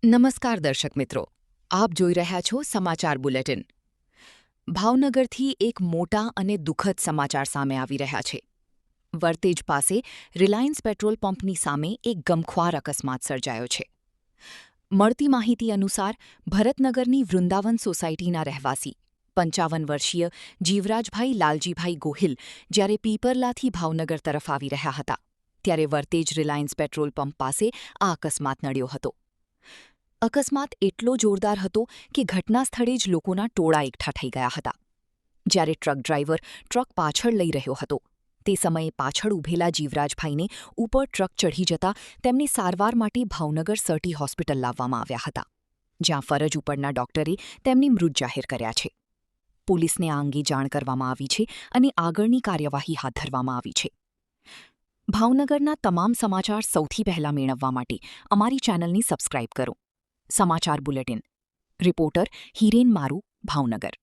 નમસ્કાર દર્શક મિત્રો, આપ જોઈ રહ્યા છો સમાચાર બુલેટિન. ભાવનગરથી એક મોટા અને દુઃખદ સમાચાર સામે આવી રહ્યા છે. વર્તેજ પાસે રિલાયન્સ પેટ્રોલ પંપની સામે એક ગમખ્વાર અકસ્માત સર્જાયો છે. મળતી માહિતી અનુસાર ભરતનગરની વૃંદાવન સોસાયટીના રહેવાસી 55 વર્ષીય જીવરાજભાઈ લાલજીભાઈ ગોહિલ જ્યારે પીપરલાથી ભાવનગર તરફ આવી રહ્યા હતા ત્યારે વર્તેજ રિલાયન્સ પેટ્રોલ પંપ પાસે આ અકસ્માત નડ્યો હતો. અકસ્માત એટલો જોરદાર હતો કે ઘટના સ્થળે જ લોકોના ટોળા એકઠા થઈ ગયા હતા. જ્યારે ટ્રક ડ્રાઈવર ટ્રક પાછળ લઈ રહ્યો હતો તે સમયે પાછળ ઊભેલા જીવરાજભાઈને ઉપર ટ્રક ચઢી જતા તેમને સારવાર માટે ભાવનગર સર્ટી હોસ્પિટલ લાવવામાં આવ્યા હતા, જ્યાં ફરજ ઉપરના ડોક્ટરે તેમને મૃત જાહેર કર્યા છે. પોલીસને આ અંગે જાણ કરવામાં આવી છે અને આગળની કાર્યવાહી હાથ ધરવામાં આવી છે. ભાવનગરના તમામ સમાચાર સૌથી પહેલા મેળવવા માટે અમારી ચેનલને સબસ્ક્રાઇબ કરો. સમાચાર બુલેટિન. રિપોર્ટર હિરેન મારુ, ભાવનગર.